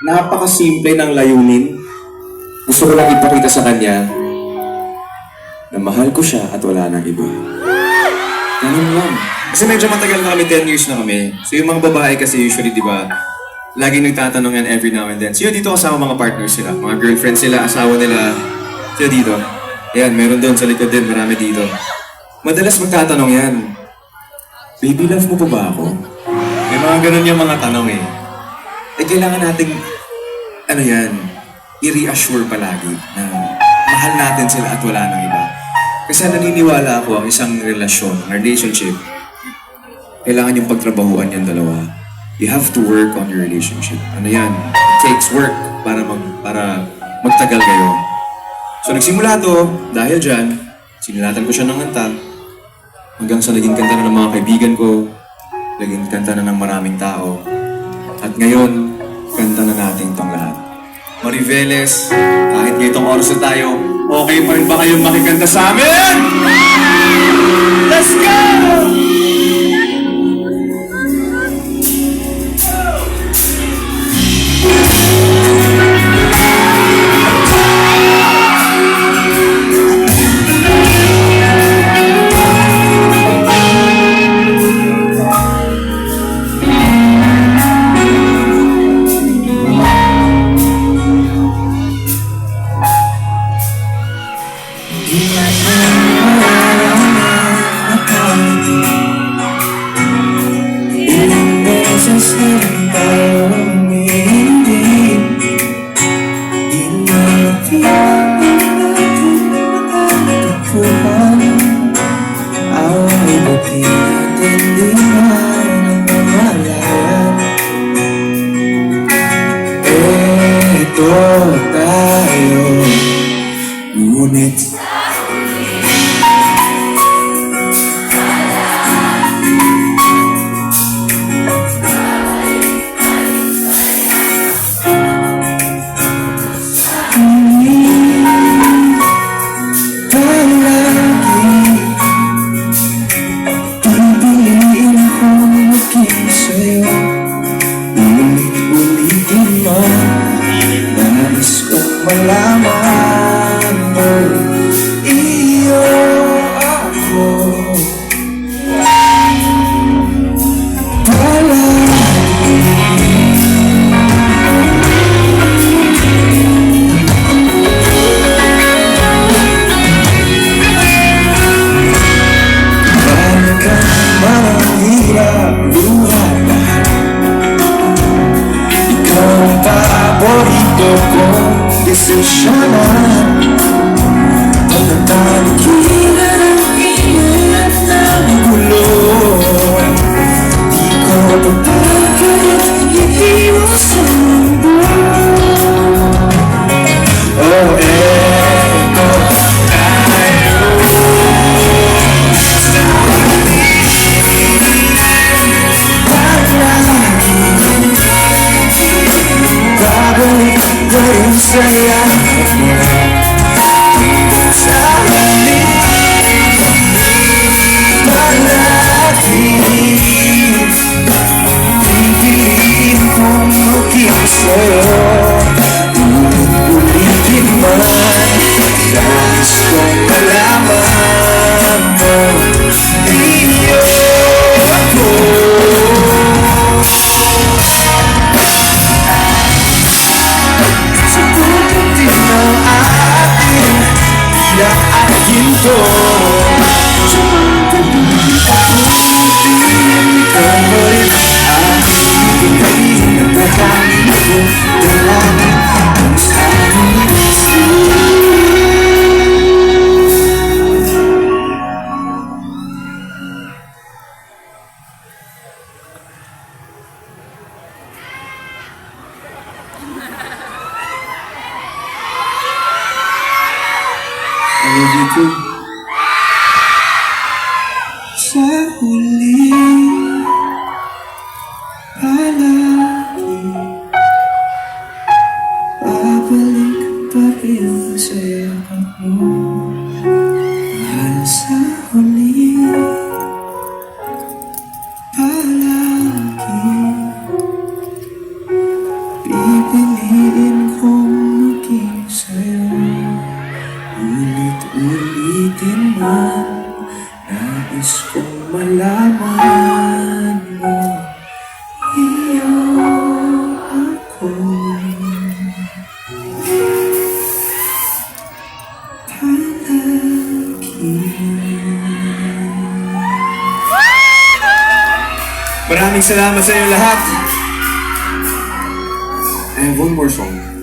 Napakasimple ng layunin. Gusto ko lang ipakita sa kanya na mahal ko siya at wala nang iba. Ganun lang. Kasi medyo matagal na kami, 10 years na kami. So yung mga babae kasi usually, di ba, laging nagtatanong yan every now and then. So yun, dito kasama mga partners sila. Mga girlfriends sila, asawa nila. So dito. Ayan, meron doon sa likod din, marami dito. Madalas magtatanong yan, baby, love mo pa ba ako? May mga ganun yung mga tanong eh. Eh, kailangan nating, ano yan, i-reassure palagi na mahal natin sila at wala nang iba. Kasi naniniwala ako ang isang relasyon, relationship, kailangan yung pagtrabahuan yung dalawa. You have to work on your relationship. Ano yan? It takes work para magtagal kayo. So nagsimula to, dahil dyan, sinilatan ko siya ng kanta, hanggang sa naging kanta na ng mga kaibigan ko, naging kanta na ng maraming tao. At ngayon, kanta na natin tong lahat. Mariveles, kahit ngayong oras na tayo, okay pa rin ba kayong makikanta sa amin? Let's go! Ngunit malaman mo, iyo ako palagi. Balikan man ang hirap buhay lahat, ikaw ang paborito kong desisyonan. Pagkatalikiran ang ingat ng gulo, di ko papagayat iiwas ang mundo. Oh, eto tayo babalik pa rin sa'yo. Sa halik palagi, pipiliin kong maging sa'yo. Ulitin man, nais kong malaman mo, iyo ako. Ginto ikaw mo rin aking piliin na pagkain ko, dalangin ang sa aking I love you too. Sa huli, palagi, babalik pa rin sa'yo ako. Mahal sa huli, palagi, pipiliin kong maging sa'yo. Ulit-ulitin man, nais kong malaman mo. Iyo ako. Maraming salamat sa inyo lahat. I have one more song.